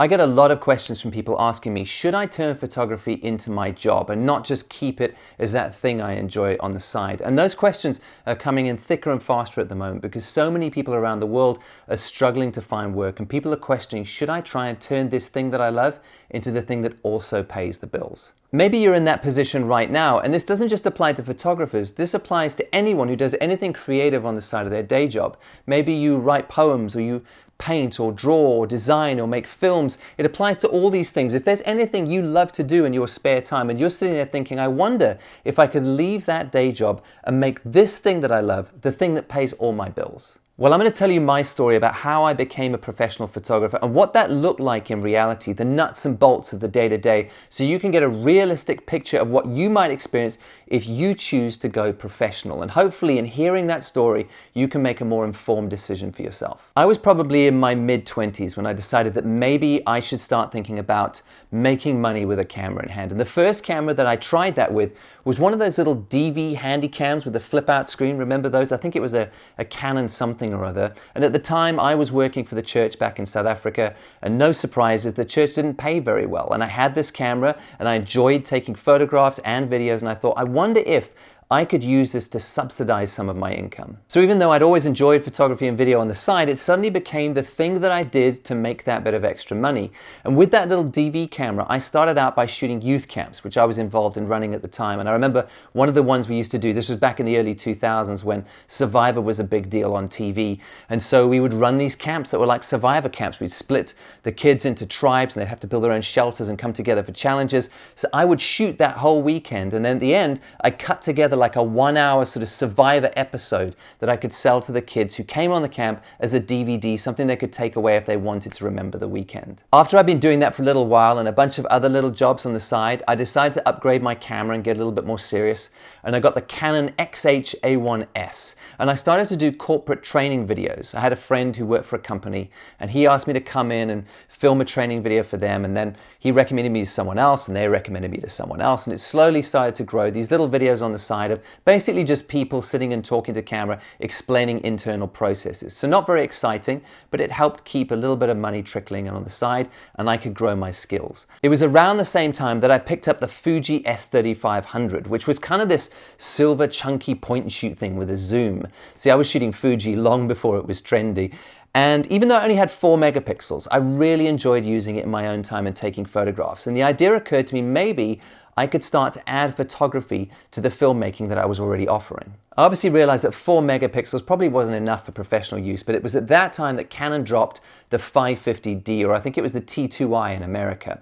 I get a lot of questions from people asking me, should I turn photography into my job and not just keep it as that thing I enjoy on the side? And those questions are coming in thicker and faster at the moment because so many people around the world are struggling to find work, and people are questioning, should I try and turn this thing that I love into the thing that also pays the bills? Maybe you're in that position right now, and this doesn't just apply to photographers. This applies to anyone who does anything creative on the side of their day job. Maybe you write poems, or you paint or draw or design or make films. It applies to all these things. If there's anything you love to do in your spare time and you're sitting there thinking, I wonder if I could leave that day job and make this thing that I love the thing that pays all my bills. Well, I'm going to tell you my story about how I became a professional photographer and what that looked like in reality, the nuts and bolts of the day-to-day, so you can get a realistic picture of what you might experience if you choose to go professional. And hopefully in hearing that story, you can make a more informed decision for yourself. I was probably in my mid-20s when I decided that maybe I should start thinking about making money with a camera in hand. And the first camera that I tried that with was one of those little DV handy cams with a flip-out screen. Remember those? I think it was a Canon something or other. And at the time I was working for the church back in South Africa, and no surprises, the church didn't pay very well. And I had this camera and I enjoyed taking photographs and videos, and I thought, I wonder if I could use this to subsidize some of my income. So even though I'd always enjoyed photography and video on the side, it suddenly became the thing that I did to make that bit of extra money. And with that little DV camera, I started out by shooting youth camps, which I was involved in running at the time. And I remember one of the ones we used to do, this was back in the early 2000s when Survivor was a big deal on TV. And so we would run these camps that were like Survivor camps. We'd split the kids into tribes and they'd have to build their own shelters and come together for challenges. So I would shoot that whole weekend, and then at the end, I cut together like a 1 hour sort of Survivor episode that I could sell to the kids who came on the camp as a DVD, something they could take away if they wanted to remember the weekend. After I'd been doing that for a little while and a bunch of other little jobs on the side, I decided to upgrade my camera and get a little bit more serious. And I got the Canon XH-A1S, and I started to do corporate training videos. I had a friend who worked for a company, and he asked me to come in and film a training video for them, and then he recommended me to someone else, and they recommended me to someone else, and it slowly started to grow. These little videos on the side of basically just people sitting and talking to camera, explaining internal processes. So not very exciting, but it helped keep a little bit of money trickling in on the side, and I could grow my skills. It was around the same time that I picked up the Fuji S3500, which was kind of this silver chunky point and shoot thing with a zoom. See, I was shooting Fuji long before it was trendy. And even though I only had 4 megapixels, I really enjoyed using it in my own time and taking photographs. And the idea occurred to me, maybe I could start to add photography to the filmmaking that I was already offering. I obviously realized that 4 megapixels probably wasn't enough for professional use, but it was at that time that Canon dropped the 550D, or I think it was the T2i in America.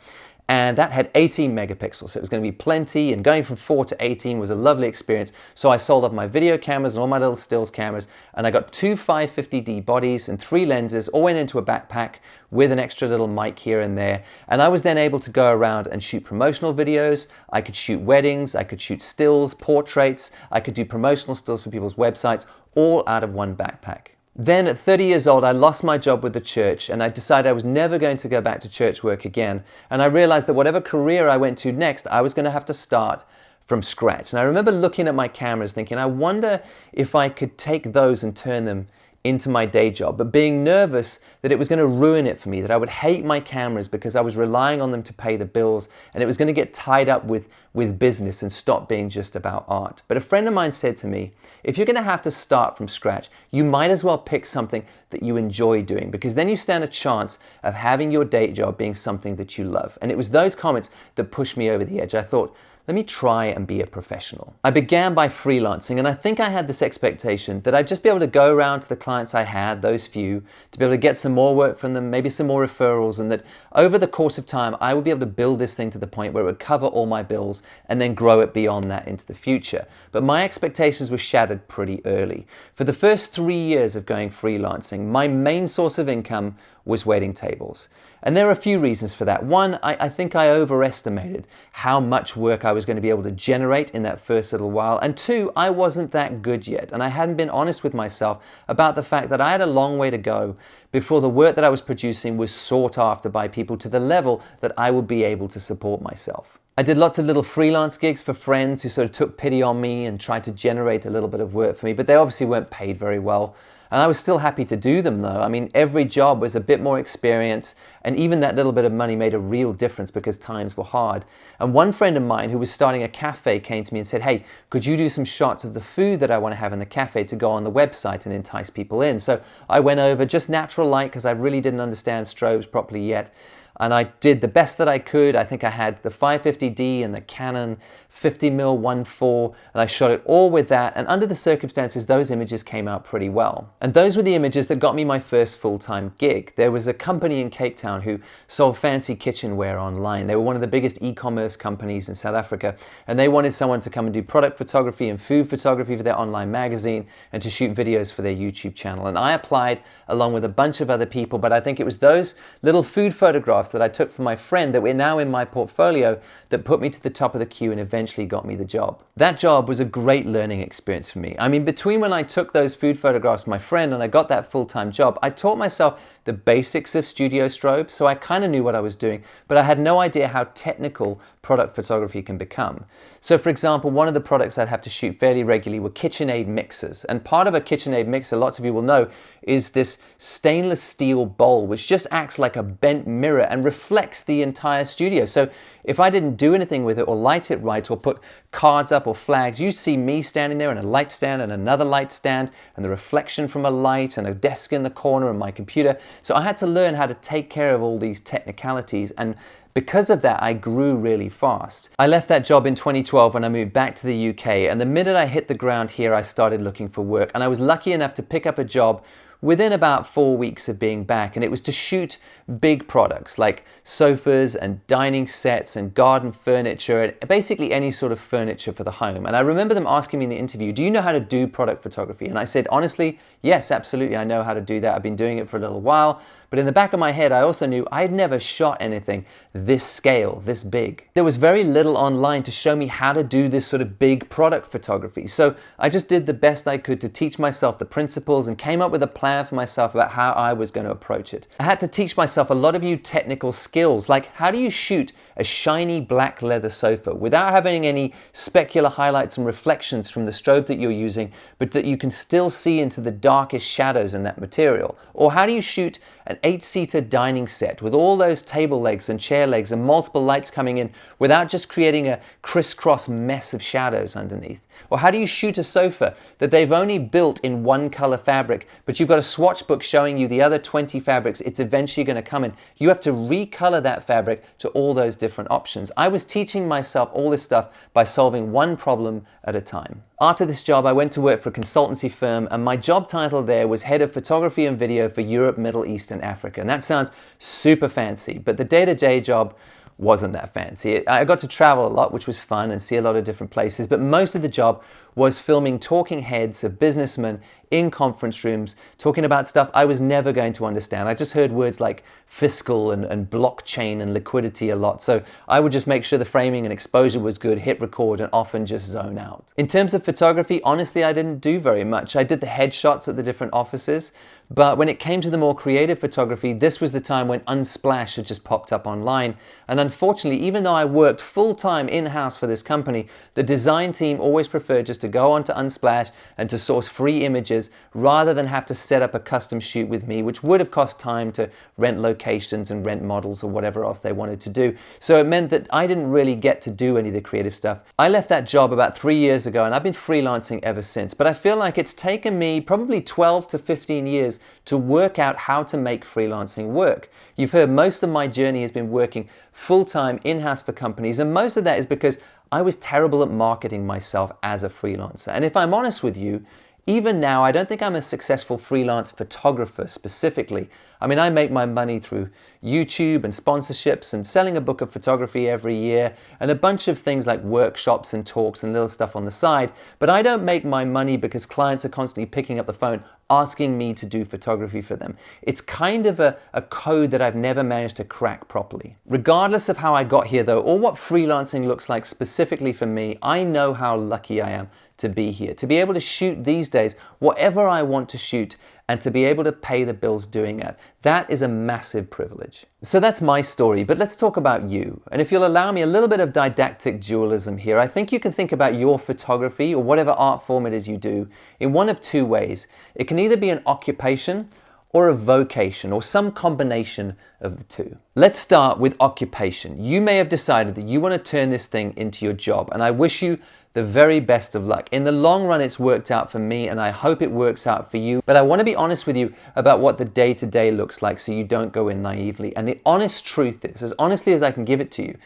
And that had 18 megapixels, so it was going to be plenty, and going from 4 to 18 was a lovely experience. So I sold off my video cameras and all my little stills cameras, and I got 2 550D bodies and 3 lenses, all went into a backpack with an extra little mic here and there. And I was then able to go around and shoot promotional videos. I could shoot weddings, I could shoot stills, portraits, I could do promotional stills for people's websites, all out of one backpack. Then at 30 years old, I lost my job with the church, and I decided I was never going to go back to church work again. And I realized that whatever career I went to next, I was going to have to start from scratch. And I remember looking at my cameras thinking, I wonder if I could take those and turn them into my day job, but being nervous that it was going to ruin it for me, that I would hate my cameras because I was relying on them to pay the bills, and it was going to get tied up with business and stop being just about art. But a friend of mine said to me, if you're going to have to start from scratch, you might as well pick something that you enjoy doing, because then you stand a chance of having your day job being something that you love. And it was those comments that pushed me over the edge. I thought, let me try and be a professional. I began by freelancing, and I think I had this expectation that I'd just be able to go around to the clients I had, those few, to be able to get some more work from them, maybe some more referrals, and that over the course of time, I would be able to build this thing to the point where it would cover all my bills and then grow it beyond that into the future. But my expectations were shattered pretty early. For the first 3 years of going freelancing, my main source of income was wedding tables. And there are a few reasons for that. One, I think I overestimated how much work I was going to be able to generate in that first little while. And two, I wasn't that good yet. And I hadn't been honest with myself about the fact that I had a long way to go before the work that I was producing was sought after by people to the level that I would be able to support myself. I did lots of little freelance gigs for friends who sort of took pity on me and tried to generate a little bit of work for me, but they obviously weren't paid very well. And I was still happy to do them though. I mean, every job was a bit more experience, and even that little bit of money made a real difference because times were hard. And one friend of mine who was starting a cafe came to me and said, hey, could you do some shots of the food that I want to have in the cafe to go on the website and entice people in? So I went over just natural light because I really didn't understand strobes properly yet. And I did the best that I could. I think I had the 550D and the Canon 50mm 1.4, and I shot it all with that. And under the circumstances, those images came out pretty well. And those were the images that got me my first full-time gig. There was a company in Cape Town who sold fancy kitchenware online. They were one of the biggest e-commerce companies in South Africa, and they wanted someone to come and do product photography and food photography for their online magazine and to shoot videos for their YouTube channel. And I applied along with a bunch of other people, but I think it was those little food photographs that I took from my friend that were now in my portfolio that put me to the top of the queue and eventually got me the job. That job was a great learning experience for me. I mean, between when I took those food photographs from my friend and I got that full-time job, I taught myself the basics of studio strobe, so I kind of knew what I was doing, but I had no idea how technical product photography can become. So for example, one of the products I'd have to shoot fairly regularly were KitchenAid mixers. And part of a KitchenAid mixer, lots of you will know, is this stainless steel bowl, which just acts like a bent mirror and reflects the entire studio. So if I didn't do anything with it or light it right or put cards up or flags, you'd see me standing there and a light stand and another light stand and the reflection from a light and a desk in the corner and my computer. So I had to learn how to take care of all these technicalities, and because of that, I grew really fast. I left that job in 2012 when I moved back to the UK, and the minute I hit the ground here, I started looking for work, and I was lucky enough to pick up a job within about 4 weeks of being back, and it was to shoot big products like sofas and dining sets and garden furniture and basically any sort of furniture for the home. And I remember them asking me in the interview, do you know how to do product photography? And I said, honestly, yes, absolutely, I know how to do that. I've been doing it for a little while. But in the back of my head, I also knew I had never shot anything this scale, this big. There was very little online to show me how to do this sort of big product photography. So I just did the best I could to teach myself the principles and came up with a plan for myself about how I was going to approach it. I had to teach myself a lot of new technical skills, like how do you shoot a shiny black leather sofa without having any specular highlights and reflections from the strobe that you're using, but that you can still see into the darkest shadows in that material? Or how do you shoot an 8-seater dining set with all those table legs and chair legs and multiple lights coming in without just creating a crisscross mess of shadows underneath? Or how do you shoot a sofa that they've only built in one color fabric, but you've got a swatch book showing you the other 20 fabrics it's eventually going to come in? You have to recolor that fabric to all those different options. I was teaching myself all this stuff by solving one problem at a time. After this job, I went to work for a consultancy firm, and my job title there was Head of Photography and Video for Europe, Middle East, and Africa. And that sounds super fancy, but the day-to-day job wasn't that fancy. I got to travel a lot, which was fun, and see a lot of different places, but most of the job was filming talking heads of businessmen in conference rooms talking about stuff I was never going to understand. I just heard words like fiscal and blockchain and liquidity a lot, so I would just make sure the framing and exposure was good, hit record, and often just zone out. In terms of photography, honestly, I didn't do very much. I did the headshots at the different offices, but when it came to the more creative photography, this was the time when Unsplash had just popped up online. And unfortunately, even though I worked full-time in-house for this company, the design team always preferred just to go onto Unsplash and to source free images rather than have to set up a custom shoot with me, which would have cost time to rent locations and rent models or whatever else they wanted to do. So it meant that I didn't really get to do any of the creative stuff. I left that job about 3 years ago, and I've been freelancing ever since, but I feel like it's taken me probably 12 to 15 years to work out how to make freelancing work. You've heard most of my journey has been working full-time in-house for companies, and most of that is because I was terrible at marketing myself as a freelancer. And if I'm honest with you, even now, I don't think I'm a successful freelance photographer specifically. I mean, I make my money through YouTube and sponsorships and selling a book of photography every year and a bunch of things like workshops and talks and little stuff on the side. But I don't make my money because clients are constantly picking up the phone asking me to do photography for them. It's kind of a code that I've never managed to crack properly. Regardless of how I got here though, or what freelancing looks like specifically for me, I know how lucky I am to be here, to be able to shoot these days whatever I want to shoot and to be able to pay the bills doing it. That is a massive privilege. So that's my story, but let's talk about you. And if you'll allow me a little bit of didactic dualism here, I think you can think about your photography or whatever art form it is you do in one of two ways. It can either be an occupation or a vocation, or some combination of the two. Let's start with occupation. You may have decided that you want to turn this thing into your job, and I wish you the very best of luck. In the long run, it's worked out for me, and I hope it works out for you. But I want to be honest with you about what the day-to-day looks like so you don't go in naively. And the honest truth is, as honestly as I can give it to you,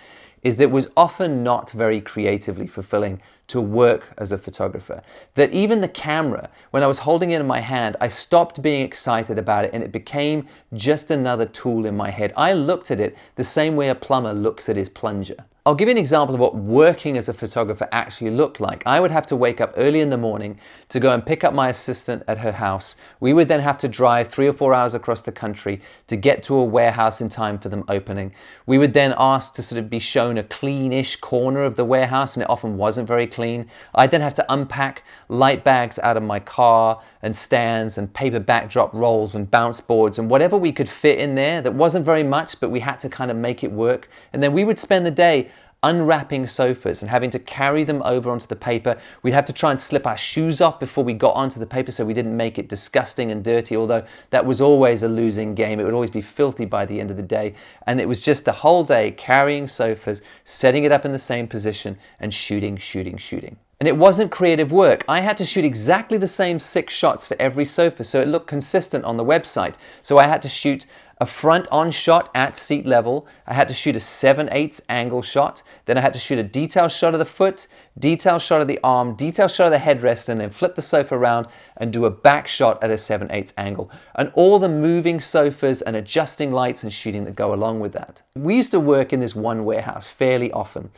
is that it was often not very creatively fulfilling to work as a photographer. That even the camera, when I was holding it in my hand, I stopped being excited about it and it became just another tool in my head. I looked at it the same way a plumber looks at his plunger. I'll give you an example of what working as a photographer actually looked like. I would have to wake up early in the morning to go and pick up my assistant at her house. We would then have to drive 3 or 4 hours across the country to get to a warehouse in time for them opening. We would then ask to sort of be shown a cleanish corner of the warehouse, and it often wasn't very clean. I'd then have to unpack light bags out of my car and stands and paper backdrop rolls and bounce boards and whatever we could fit in there. That wasn't very much, but we had to kind of make it work. And then we would spend the day unwrapping sofas and having to carry them over onto the paper. We'd have to try and slip our shoes off before we got onto the paper so we didn't make it disgusting and dirty, although that was always a losing game. It would always be filthy by the end of the day. And it was just the whole day carrying sofas, setting it up in the same position and shooting. And it wasn't creative work. I had to shoot exactly the same 6 shots for every sofa so it looked consistent on the website. So I had to shoot a front-on shot at seat level. I had to shoot a 7/8 angle shot. Then I had to shoot a detail shot of the foot, detail shot of the arm, detail shot of the headrest, and then flip the sofa around and do a back shot at a 7/8 angle. And all the moving sofas and adjusting lights and shooting that go along with that. We used to work in this one warehouse fairly often.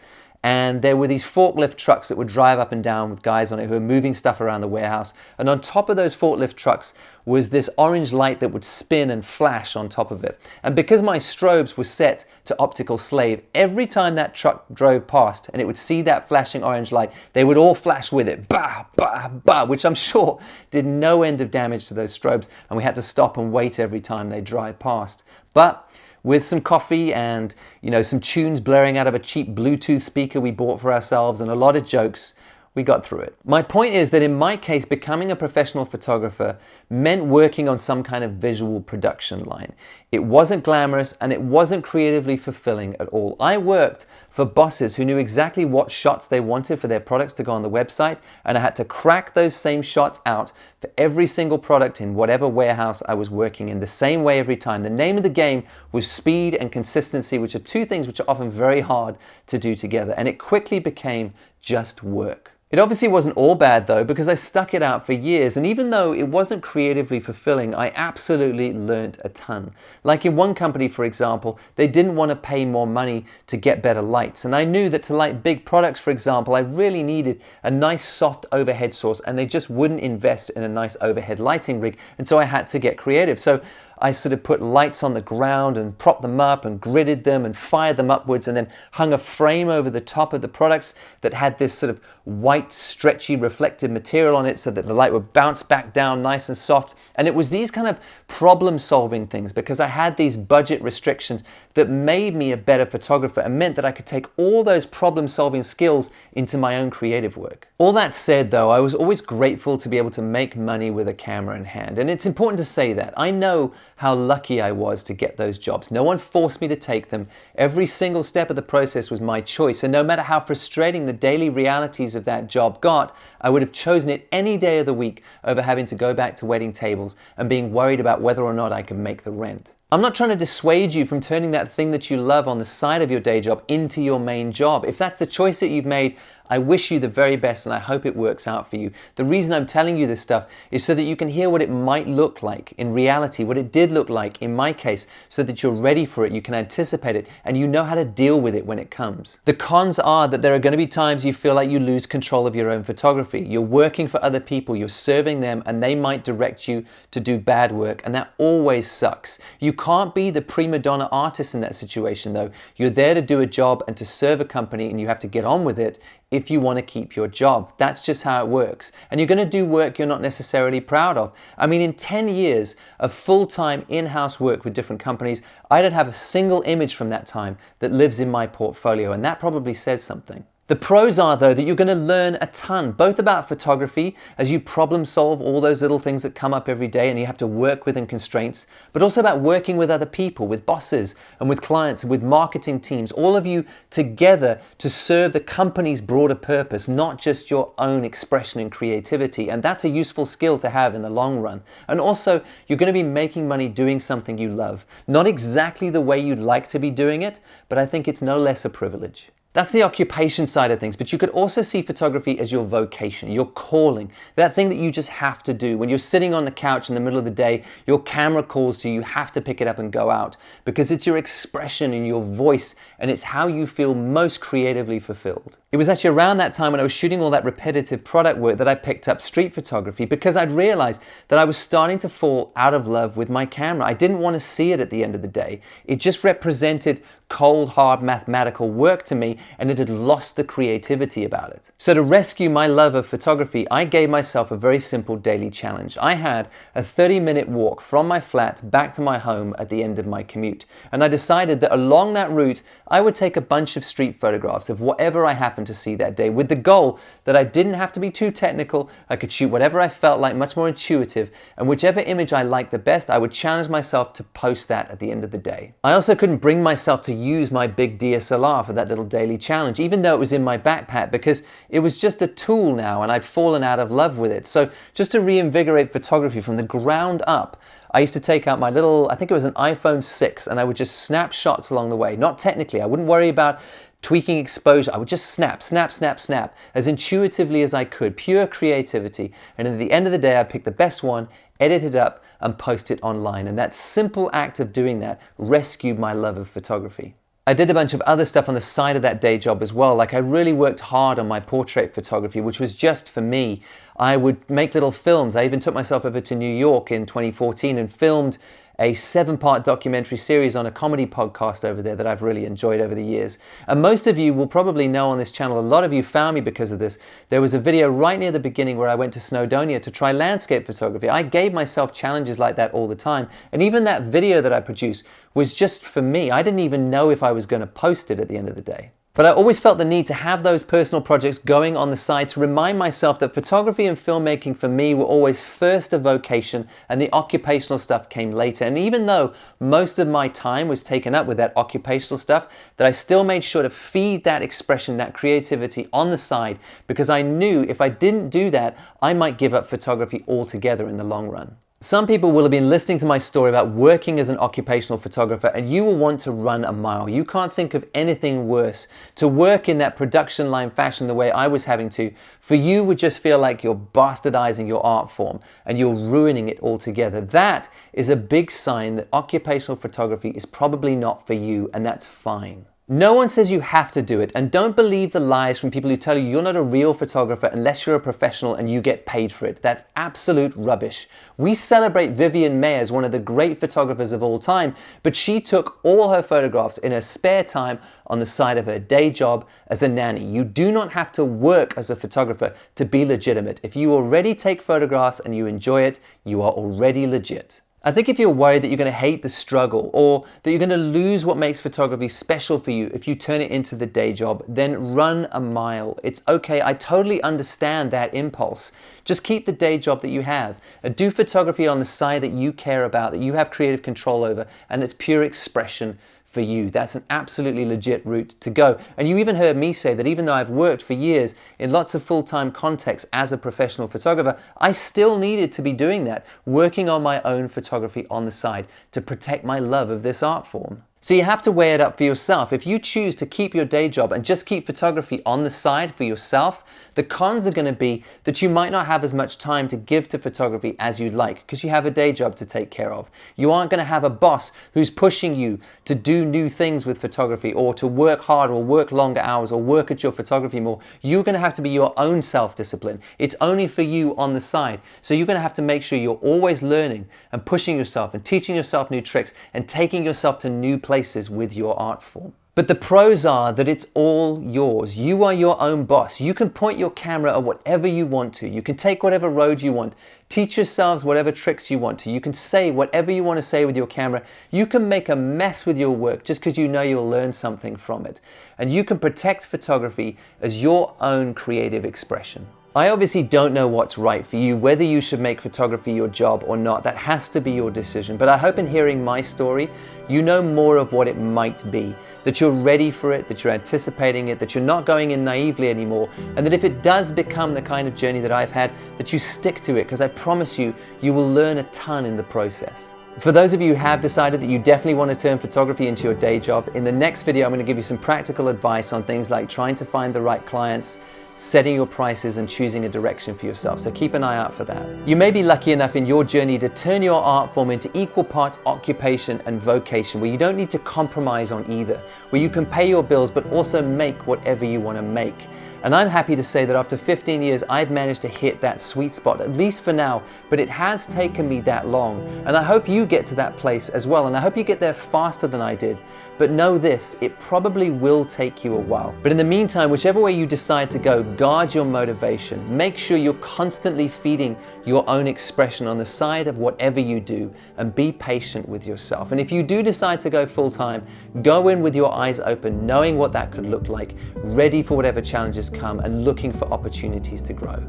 And there were these forklift trucks that would drive up and down with guys on it who were moving stuff around the warehouse. And on top of those forklift trucks was this orange light that would spin and flash on top of it. And because my strobes were set to optical slave, every time that truck drove past and it would see that flashing orange light, they would all flash with it, bah, bah, bah, which I'm sure did no end of damage to those strobes. And we had to stop and wait every time they drive past. But with some coffee and, some tunes blaring out of a cheap Bluetooth speaker we bought for ourselves and a lot of jokes, we got through it. My point is that in my case, becoming a professional photographer meant working on some kind of visual production line. It wasn't glamorous and it wasn't creatively fulfilling at all. I worked for bosses who knew exactly what shots they wanted for their products to go on the website, and I had to crack those same shots out for every single product in whatever warehouse I was working in, the same way every time. The name of the game was speed and consistency, which are two things which are often very hard to do together, and it quickly became just work. It obviously wasn't all bad though, because I stuck it out for years, and even though it wasn't creatively fulfilling, I absolutely learnt a ton. Like in one company, for example, they didn't want to pay more money to get better lights, and I knew that to light big products, for example, I really needed a nice soft overhead source, and they just wouldn't invest in a nice overhead lighting rig, and so I had to get creative. So I sort of put lights on the ground and propped them up and gridded them and fired them upwards, and then hung a frame over the top of the products that had this sort of white, stretchy, reflective material on it so that the light would bounce back down nice and soft. And it was these kind of problem-solving things, because I had these budget restrictions, that made me a better photographer and meant that I could take all those problem-solving skills into my own creative work. All that said though, I was always grateful to be able to make money with a camera in hand. And it's important to say that. I know how lucky I was to get those jobs. No one forced me to take them. Every single step of the process was my choice. And no matter how frustrating the daily realities of that job got, I would have chosen it any day of the week over having to go back to waiting tables and being worried about whether or not I could make the rent. I'm not trying to dissuade you from turning that thing that you love on the side of your day job into your main job. If that's the choice that you've made, I wish you the very best and I hope it works out for you. The reason I'm telling you this stuff is so that you can hear what it might look like in reality, what it did look like in my case, so that you're ready for it, you can anticipate it, and you know how to deal with it when it comes. The cons are that there are going to be times you feel like you lose control of your own photography. You're working for other people, you're serving them, and they might direct you to do bad work, and that always sucks. You can't be the prima donna artist in that situation though. You're there to do a job and to serve a company, and you have to get on with it if you want to keep your job. That's just how it works. And you're going to do work you're not necessarily proud of. I mean, in 10 years of full-time in-house work with different companies, I don't have a single image from that time that lives in my portfolio, and that probably says something. The pros are, though, that you're going to learn a ton, both about photography as you problem solve all those little things that come up every day and you have to work within constraints, but also about working with other people, with bosses and with clients and with marketing teams, all of you together to serve the company's broader purpose, not just your own expression and creativity. And that's a useful skill to have in the long run. And also, you're going to be making money doing something you love. Not exactly the way you'd like to be doing it, but I think it's no less a privilege. That's the occupation side of things, but you could also see photography as your vocation, your calling, that thing that you just have to do. When you're sitting on the couch in the middle of the day, your camera calls to you, you have to pick it up and go out because it's your expression and your voice, and it's how you feel most creatively fulfilled. It was actually around that time when I was shooting all that repetitive product work that I picked up street photography because I'd realized that I was starting to fall out of love with my camera. I didn't want to see it at the end of the day. It just represented cold, hard mathematical work to me, and it had lost the creativity about it. So to rescue my love of photography, I gave myself a very simple daily challenge. I had a 30-minute walk from my flat back to my home at the end of my commute. And I decided that along that route, I would take a bunch of street photographs of whatever I happened to see that day, with the goal that I didn't have to be too technical. I could shoot whatever I felt like, much more intuitive, and whichever image I liked the best, I would challenge myself to post that at the end of the day. I also couldn't bring myself to use my big DSLR for that little daily challenge, even though it was in my backpack, because it was just a tool now and I'd fallen out of love with it. So just to reinvigorate photography from the ground up, I used to take out my little, I think it was an iPhone 6, and I would just snap shots along the way. Not technically, I wouldn't worry about tweaking exposure. I would just snap, snap, snap, snap, as intuitively as I could, pure creativity. And at the end of the day, I'd pick the best one, edit it up, and post it online. And that simple act of doing that rescued my love of photography. I did a bunch of other stuff on the side of that day job as well. Like, I really worked hard on my portrait photography, which was just for me. I would make little films. I even took myself over to New York in 2014 and filmed a 7-part documentary series on a comedy podcast over there that I've really enjoyed over the years. And most of you will probably know on this channel, a lot of you found me because of this. There was a video right near the beginning where I went to Snowdonia to try landscape photography. I gave myself challenges like that all the time. And even that video that I produced was just for me. I didn't even know if I was going to post it at the end of the day. But I always felt the need to have those personal projects going on the side to remind myself that photography and filmmaking for me were always first a vocation and the occupational stuff came later. And even though most of my time was taken up with that occupational stuff, that I still made sure to feed that expression, that creativity on the side, because I knew if I didn't do that, I might give up photography altogether in the long run. Some people will have been listening to my story about working as an occupational photographer, and you will want to run a mile. You can't think of anything worse. To work in that production line fashion the way I was having to, for you would just feel like you're bastardizing your art form and you're ruining it altogether. That is a big sign that occupational photography is probably not for you, and that's fine. No one says you have to do it, and don't believe the lies from people who tell you you're not a real photographer unless you're a professional and you get paid for it. That's absolute rubbish. We celebrate Vivian May as one of the great photographers of all time, but she took all her photographs in her spare time on the side of her day job as a nanny. You do not have to work as a photographer to be legitimate. If you already take photographs and you enjoy it, you are already legit. I think if you're worried that you're going to hate the struggle or that you're going to lose what makes photography special for you if you turn it into the day job, then run a mile. It's okay. I totally understand that impulse. Just keep the day job that you have. Do photography on the side that you care about, that you have creative control over, and it's pure expression for you. That's an absolutely legit route to go. And you even heard me say that even though I've worked for years in lots of full-time contexts as a professional photographer, I still needed to be doing that, working on my own photography on the side to protect my love of this art form. So you have to weigh it up for yourself. If you choose to keep your day job and just keep photography on the side for yourself, the cons are going to be that you might not have as much time to give to photography as you'd like because you have a day job to take care of. You aren't going to have a boss who's pushing you to do new things with photography or to work hard or work longer hours or work at your photography more. You're going to have to be your own self-discipline. It's only for you on the side. So you're going to have to make sure you're always learning and pushing yourself and teaching yourself new tricks and taking yourself to new places with your art form. But the pros are that it's all yours. You are your own boss. You can point your camera at whatever you want to. You can take whatever road you want. Teach yourselves whatever tricks you want to. You can say whatever you want to say with your camera. You can make a mess with your work just because you know you'll learn something from it. And you can protect photography as your own creative expression. I obviously don't know what's right for you, whether you should make photography your job or not. That has to be your decision. But I hope in hearing my story, you know more of what it might be, that you're ready for it, that you're anticipating it, that you're not going in naively anymore, and that if it does become the kind of journey that I've had, that you stick to it, because I promise you, you will learn a ton in the process. For those of you who have decided that you definitely want to turn photography into your day job, in the next video I'm going to give you some practical advice on things like trying to find the right clients, setting your prices and choosing a direction for yourself. So keep an eye out for that. You may be lucky enough in your journey to turn your art form into equal parts occupation and vocation, where you don't need to compromise on either, where you can pay your bills but also make whatever you want to make. And I'm happy to say that after 15 years, I've managed to hit that sweet spot, at least for now, but it has taken me that long. And I hope you get to that place as well. And I hope you get there faster than I did. But know this, it probably will take you a while. But in the meantime, whichever way you decide to go, guard your motivation. Make sure you're constantly feeding your own expression on the side of whatever you do, and be patient with yourself. And if you do decide to go full time, go in with your eyes open, knowing what that could look like, ready for whatever challenges come and looking for opportunities to grow.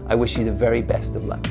I wish you the very best of luck.